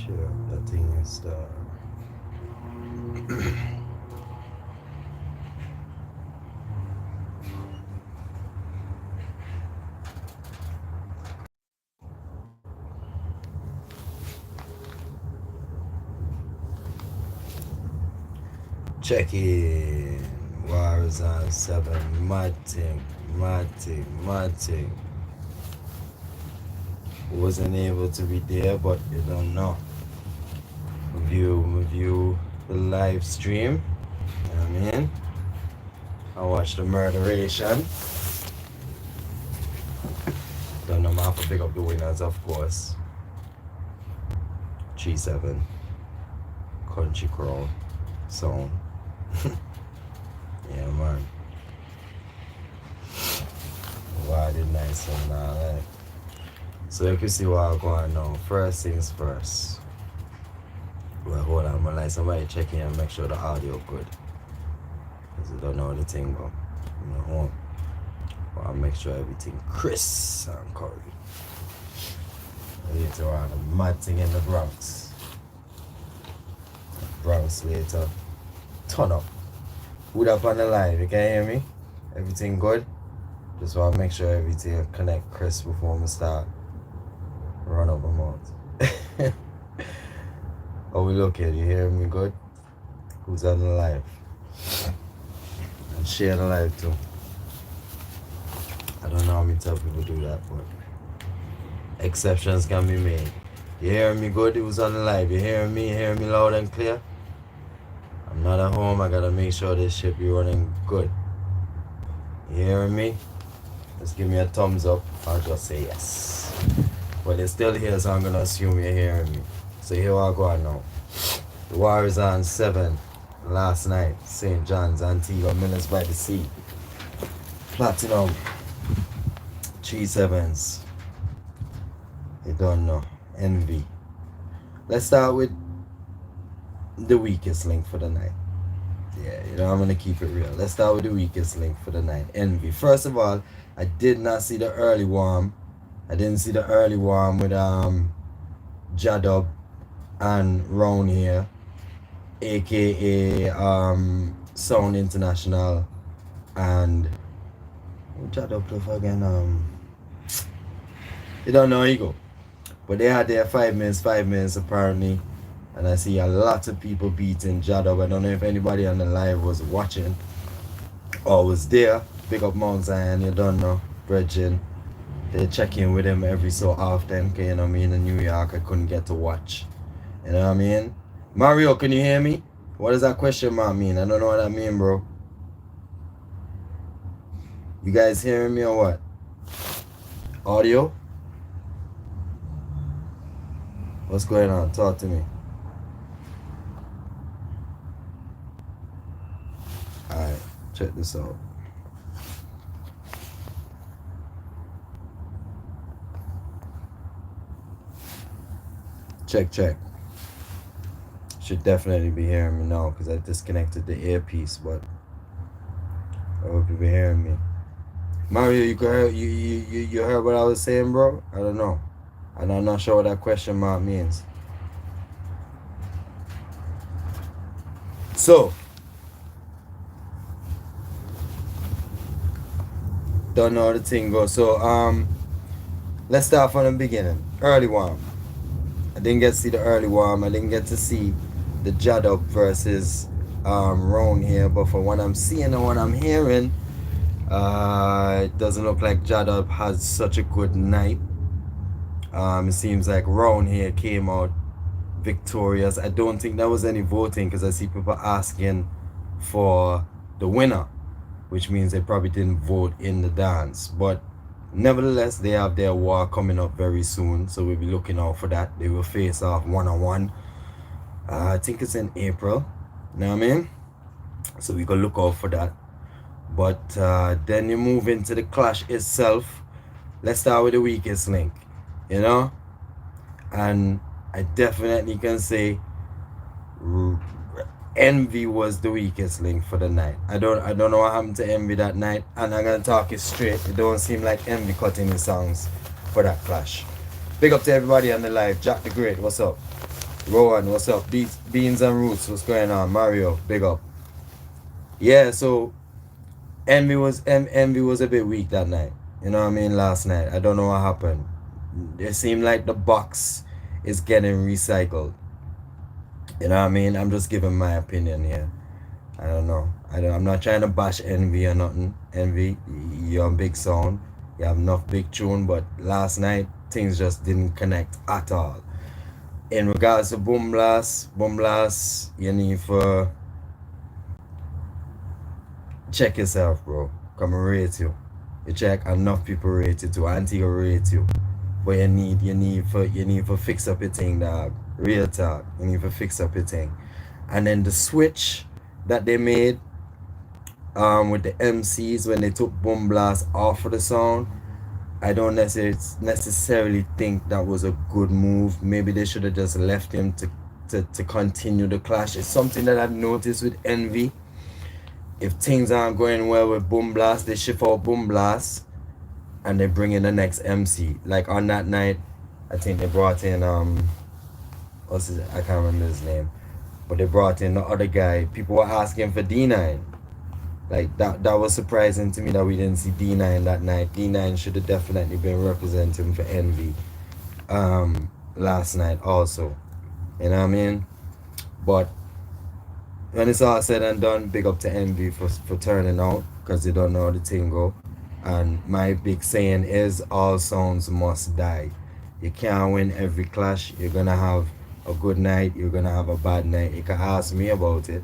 Sure, that thing is check in. Wars on 7. Mad thing. Wasn't able to be there, but you don't know. Review the live stream. You know what I mean? I watched the murderation. Don't know, I have to pick up the winners, of course. 3-7. Country Crow Sound. Yeah, man. Wow, did nice and all that. So you can see what I'm going now. First things first. Well, hold on, I'm like somebody check in and make sure the audio good. Because I don't know the thing, but I'm at home. But I'll make sure everything crisp and curry. Later on, a mad thing in the Bronx. Bronx later. Turn up. Hood up on the line, you can hear me? Everything good? Just want to make sure everything connect crisp before we start. Run up my mouth. How we looking? You hearing me good? Who's on the live? And share the live too. I don't know how many tell people do that, but exceptions can be made. You hearing me good? Who's on the live? You hearing me? You hearing me loud and clear? I'm not at home. I gotta make sure this shit be running good. You hearing me? Just give me a thumbs up. I'll just say yes. But it's still here, so I'm gonna assume you're hearing me. So here I go on now. The Warriors on 7 last night. St. John's, Antigua, Millers by the Sea. Platinum. 3-7s. You don't know. Envy. Let's start with the weakest link for the night. Yeah, you know, I'm gonna keep it real. Let's start with the weakest link for the night. Envy. First of all, I did not see the early warm. I didn't see the early warm with Jadub and Round here, aka Sound International, and Jadub play again. You don't know Ego, but they had their 5 minutes apparently, and I see a lot of people beating Jadub. I don't know if anybody on the live was watching or was there. Big up Mount Zion, you don't know, Bridging. They check in with him every so often, cause you know me in New York, I couldn't get to watch. You know what I mean? Mario, can you hear me? What does that question mark mean? I don't know what that mean, bro. You guys hearing me or what? Audio? What's going on? Talk to me. Alright, check this out. Check. Should definitely be hearing me now because I disconnected the earpiece, but I hope you be hearing me. Mario, you heard what I was saying, bro? I don't know. And I'm not sure what that question mark means. So, don't know how the thing goes. So, let's start from the beginning. Early warm. I didn't get to see the early warm. I didn't get to see the Jadub versus Roan here. But from what I'm seeing and what I'm hearing, it doesn't look like Jadub has such a good night. It seems like Roan here came out victorious. I don't think there was any voting because I see people asking for the winner, which means they probably didn't vote in the dance. But nevertheless, they have their war coming up very soon, so we'll be looking out for that. They will face off one-on-one. I think it's in April. You know what I mean? So we can look out for that. But then you move into the clash itself. Let's start with the weakest link, you know? And I definitely can say Envy was the weakest link for the night. I don't know what happened to Envy that night, and I'm gonna talk it straight. It don't seem like Envy cut any songs for that clash. Big up to everybody on the live. Jack the Great, what's up? Rowan, what's up? Beans and Roots, what's going on? Mario, big up. Yeah, so Envy was a bit weak that night. You know what I mean? Last night, I don't know what happened. It seemed like the box is getting recycled. You know what I mean? I'm just giving my opinion here. I don't know. I'm not trying to bash Envy or nothing. Envy, you're on big sound. You have enough big tune, but last night things just didn't connect at all. In regards to Boom Blast, you need to check yourself, bro. Come and rate you. You check, enough people rate you too. Antigua rate you. But you need to fix up your thing, dog. Real talk. You need to fix up your thing. And then the switch that they made with the MCs when they took Boom Blast off of the sound, I don't necessarily think that was a good move. Maybe they should have just left him to continue the clash. It's something that I've noticed with Envy. If things aren't going well with Boom Blast, they shift out Boom Blast and they bring in the next MC. Like on that night, I think they brought in what's his, I can't remember his name, but they brought in the other guy. People were asking for D9. Like that was surprising to me that we didn't see D9 that night. D9 should have definitely been representing for Envy last night also. You know what I mean? But when it's all said and done, big up to Envy for turning out, because they don't know how the thing go. And my big saying is all sounds must die. You can't win every clash. You're gonna have a good night, you're gonna have a bad night. You can ask me about it.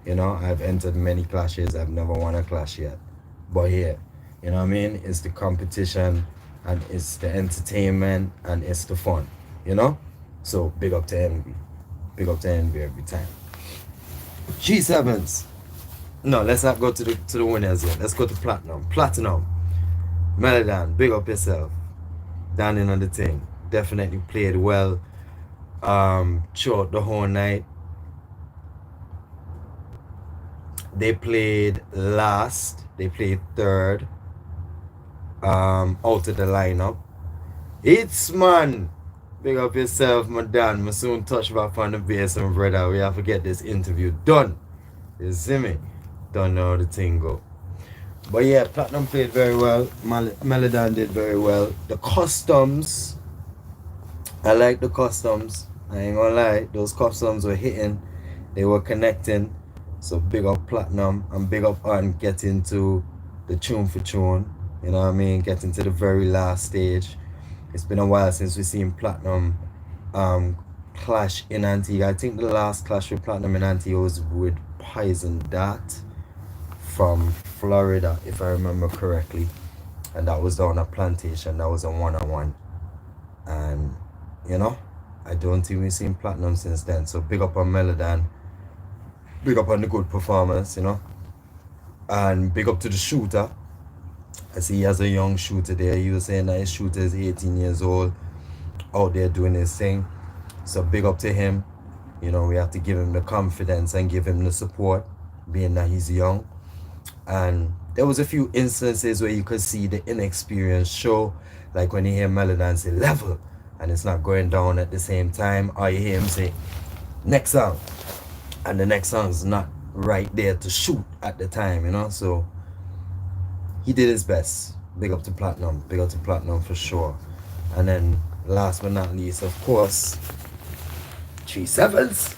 You know, I've entered many clashes, I've never won a clash yet. But here, you know what I mean? It's the competition and it's the entertainment and it's the fun. You know? So big up to Envy. Big up to Envy every time. G7s. No, let's not go to the winners yet. Let's go to Platinum. Platinum. Melodan, big up yourself. Down in on the thing. Definitely played well. Throughout the whole night. They played last. They played third. Out of the lineup. It's man. Big up yourself, my Dan. I soon touch back on the bass and brother. We have to get this interview done. You see me? Don't know how the thing go. But yeah, Platinum played very well. Melodan did very well. The customs, I like the customs. I ain't gonna lie. Those customs were hitting. They were connecting. So big up Platinum and big up on getting to the tune for tune. You know what I mean? Getting to the very last stage. It's been a while since we've seen Platinum clash in Antigua. I think the last clash with Platinum in Antigua was with Poison Dart from Florida, if I remember correctly. And that was down at Plantation. That was a one-on-one. And, you know, I don't think we've seen Platinum since then. So big up on Melodan. Big up on the good performance, you know. And big up to the shooter. I see he has a young shooter there. He was saying that his shooter is 18 years old, out there doing his thing. So big up to him. You know, we have to give him the confidence and give him the support, being that he's young. And there was a few instances where you could see the inexperience show, like when you hear Melodan say level, and it's not going down at the same time, or you hear him say next song, and the next song's not right there to shoot at the time, you know. So he did his best. Big up to Platinum. Big up to Platinum for sure. And then last but not least, of course, G7s.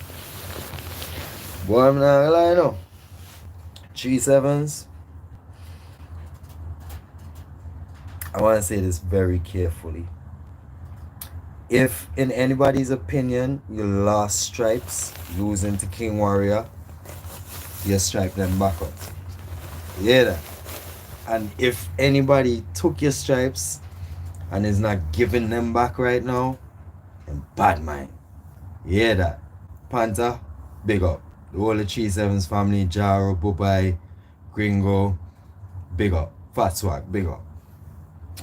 Boy, I'm not gonna lie, no. G7s. I want to say this very carefully. If, in anybody's opinion, you lost stripes losing to King Warrior, you stripe them back up. You hear that? And if anybody took your stripes and is not giving them back right now, then bad mind. You hear that? Panther, big up. The whole of G7's family, Jaro, Bubai, Gringo, big up. Fat Swag, big up.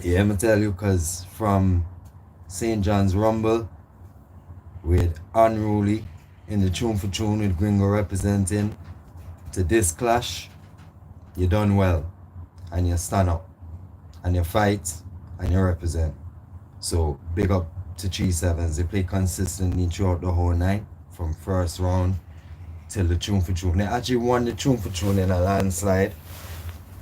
Yeah, I'm gonna tell you, because from St. John's Rumble with Unruly in the tune for tune with Gringo representing to this clash, you done well. And you stand up and you fight and you represent. So big up to 3-7s. They played consistently throughout the whole night, from first round till the tune for tune. They actually won the tune for tune in a landslide,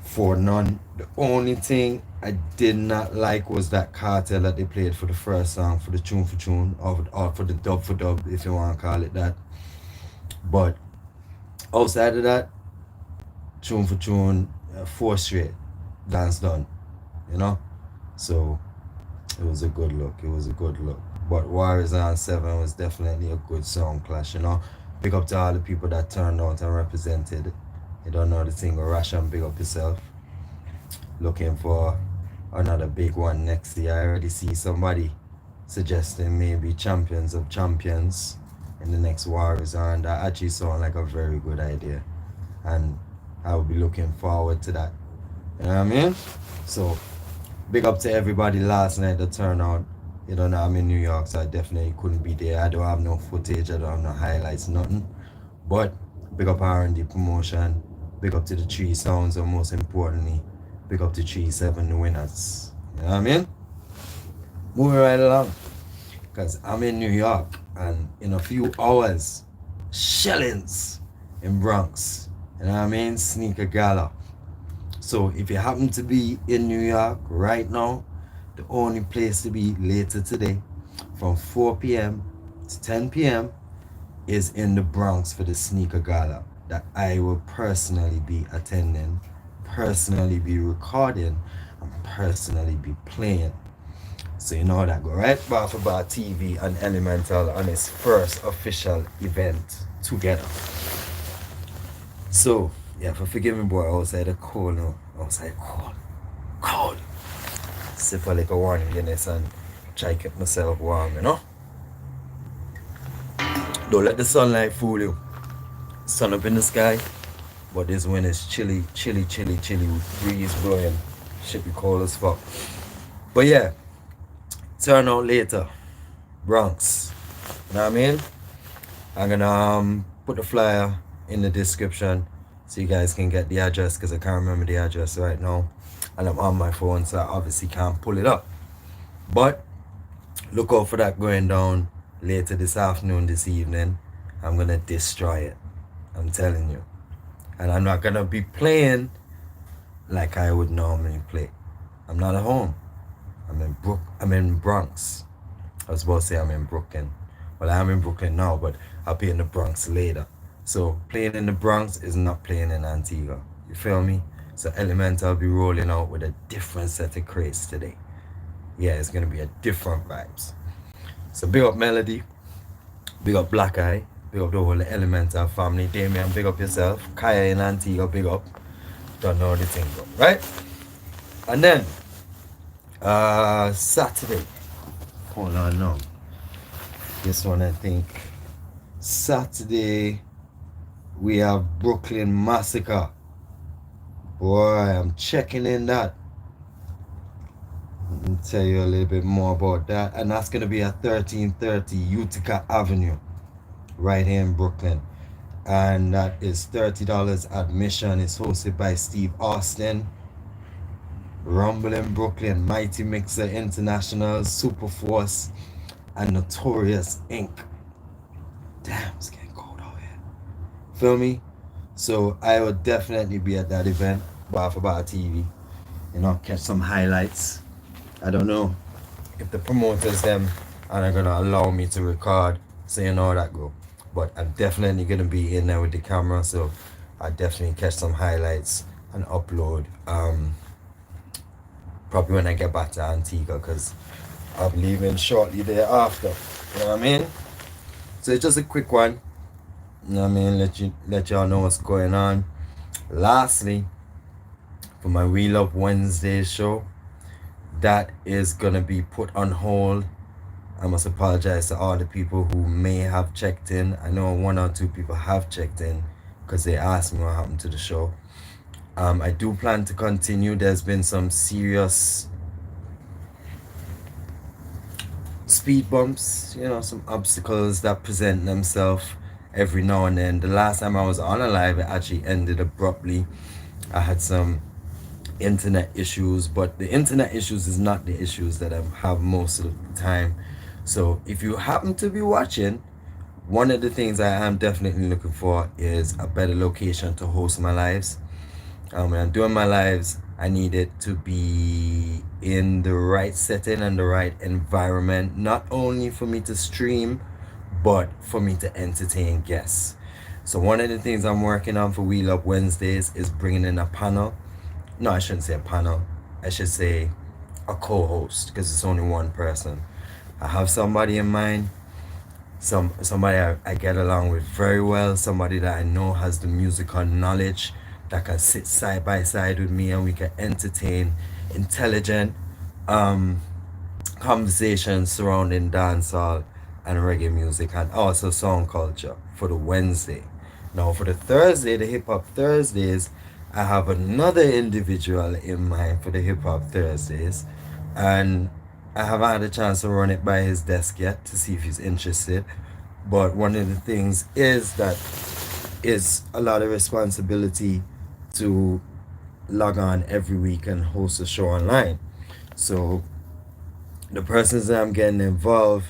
4-0. The only thing I did not like was that cartel that they played for the first song, for the tune for tune, or for the dub for dub, if you want to call it that. But outside of that, tune for tune, 4 straight, dance done, you know? So it was a good look. It was a good look. But Warriors on 7 was definitely a good sound clash, you know? Big up to all the people that turned out and represented. You don't know the thing, Ration, big up yourself. Looking for another big one next year. I already see somebody suggesting maybe champions of champions in the next Warriors, and that actually sounds like a very good idea. And I will be looking forward to that. You know what I mean? So, big up to everybody last night that turned out. You don't know, I'm in New York, so I definitely couldn't be there. I don't have no footage, I don't have no highlights, nothing. But big up R&D promotion, big up to the 3 sounds, and most importantly, big up to 3-7, the winners. You know what I mean? Moving right along, because I'm in New York, and in a few hours, shillings in Bronx. You know what I mean? Sneaker Gala. So if you happen to be in New York right now, the only place to be later today from 4 p.m. to 10 p.m. is in the Bronx for the Sneaker Gala that I will personally be attending, personally be recording, and personally be playing. So you know that go right bar for bar TV and Elemental on its first official event together. So yeah, for forgive me boy, outside the cold now. Outside cold. Cold. Sip a little warm Guinness and try keep myself warm, you know? Don't let the sunlight fool you. Sun up in the sky, but this wind is chilly, chilly, chilly, chilly, breeze blowing. Shit be cold as fuck. But yeah, turn out later. Bronx. You know what I mean? I'm gonna put the flyer in the description so you guys can get the address, because I can't remember the address right now and I'm on my phone, so I obviously can't pull it up. But look out for that going down later this afternoon, this evening. I'm gonna destroy it, I'm telling you. And I'm not gonna be playing like I would normally play. I'm not at home. I'm in Bronx. I was about to say I'm in Brooklyn. Well, I'm in Brooklyn now, but I'll be in the Bronx later. So playing in the Bronx is not playing in Antigua. You feel me? So Elemental will be rolling out with a different set of crates today. Yeah, it's gonna be a different vibes. So big up Melody, big up Black Eye, big up the whole Elemental family. Damien, big up yourself. Kaya in Antigua, big up. Don't know the thing, right? And then Saturday. Hold on now. This one I think. Saturday we have Brooklyn Massacre. Boy, I'm checking in that. Let me tell you a little bit more about that. And that's gonna be at 1330 Utica Avenue, right here in Brooklyn. And that is $30 admission. It's hosted by Steve Austin, Rumble in Brooklyn, Mighty Mixer International, Superforce, and Notorious Inc. Damn, it's getting cold out here. Feel me? So I will definitely be at that event, Bar for Bar TV. You know, catch some highlights. I don't know if the promoters them are gonna allow me to record, so you know how that go. But I'm definitely gonna be in there with the camera, so I definitely catch some highlights and upload. Probably when I get back to Antigua, because I'll be leaving shortly thereafter. You know what I mean? So it's just a quick one. You know what I mean? Let y'all know what's going on. Lastly, for my We Love Wednesday show, that is gonna be put on hold. I must apologize to all the people who may have checked in. I know 1 or 2 people have checked in because they asked me what happened to the show. I do plan to continue. There's been some serious speed bumps, you know, some obstacles that present themselves every now and then. The last time I was on a live, it actually ended abruptly. I had some internet issues, but the internet issues is not the issues that I have most of the time. So if you happen to be watching, one of the things I am definitely looking for is a better location to host my lives. When I'm doing my lives, I need it to be in the right setting and the right environment, not only for me to stream, but for me to entertain guests. So one of the things I'm working on for Wheel Up Wednesdays is bringing in a panel. No, I shouldn't say a panel. I should say a co-host because it's only one person. I have somebody in mind, somebody I get along with very well, somebody that I know has the musical knowledge that can sit side by side with me and we can entertain intelligent um, conversations surrounding dancehall and reggae music and also song culture for the Wednesday. Now for the Thursday, the Hip Hop Thursdays, I have another individual in mind for the Hip Hop Thursdays, and I haven't had a chance to run it by his desk yet to see if he's interested. But one of the things is that it's a lot of responsibility to log on every week and host a show online. So the persons that I'm getting involved,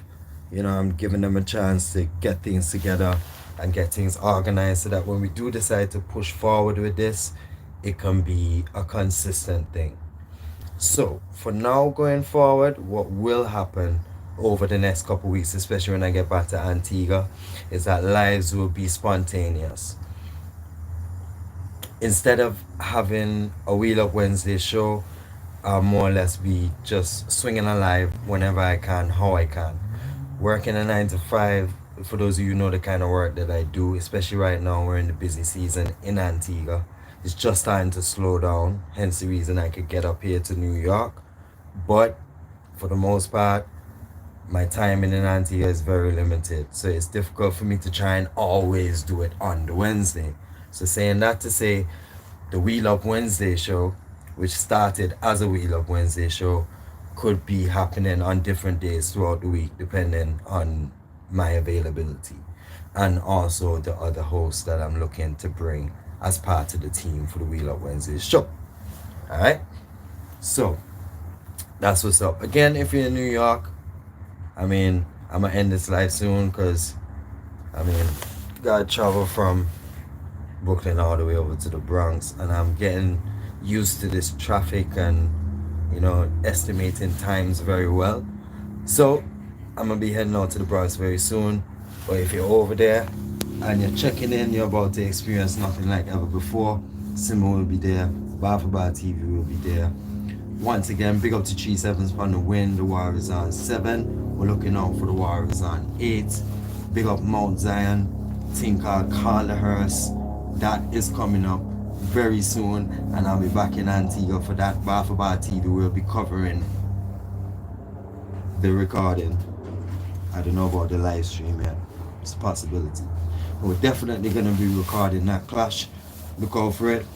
I'm giving them a chance to get things together and get things organized so that when we do decide to push forward with this, it can be a consistent thing. So, for now going forward, what will happen over the next couple weeks, especially when I get back to Antigua, is that lives will be spontaneous. Instead of having a Wheel Up Wednesday show, I'll more or less be just swinging alive whenever I can, how I can. Working a 9 to 5, for those of you who know the kind of work that I do, especially right now, we're in the busy season in Antigua. It's just starting to slow down, hence the reason I could get up here to New York. But for the most part, my time in Antigua is very limited. So it's difficult for me to try and always do it on the Wednesday. So saying that to say, the Wheel Up Wednesday show, which started as a Wheel Up Wednesday show, could be happening on different days throughout the week, depending on my availability. And also the other hosts that I'm looking to bring as part of the team for the Wheel Up Wednesday show. Alright? So, that's what's up. Again, if you're in New York, I'm gonna end this live soon because, gotta travel from Brooklyn all the way over to the Bronx, and I'm getting used to this traffic and estimating times very well. So I'm gonna be heading out to the Bronx very soon. But if you're over there and you're checking in, you're about to experience nothing like ever before. Simon will be there, Bar for Bar TV will be there. Once again, big up to 3-7s on the win. The Warriors on 7. We're looking out for the Warriors on 8. Big up Mount Zion, team called Carlahurst. That is coming up very soon, and I'll be back in Antigua for that. Bar for Bar TV will be covering the recording. I don't know about the live stream yet. It's a possibility. But we're definitely going to be recording that clash. Look out for it.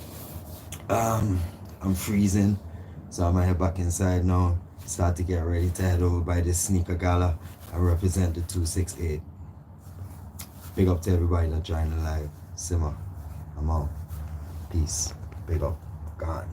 I'm freezing, so I'm gonna head back inside now. Start to get ready to head over by this sneaker gala and represent the 268. Big up to everybody that joined the live. Simmer, I'm out. Peace. Big up. Gone.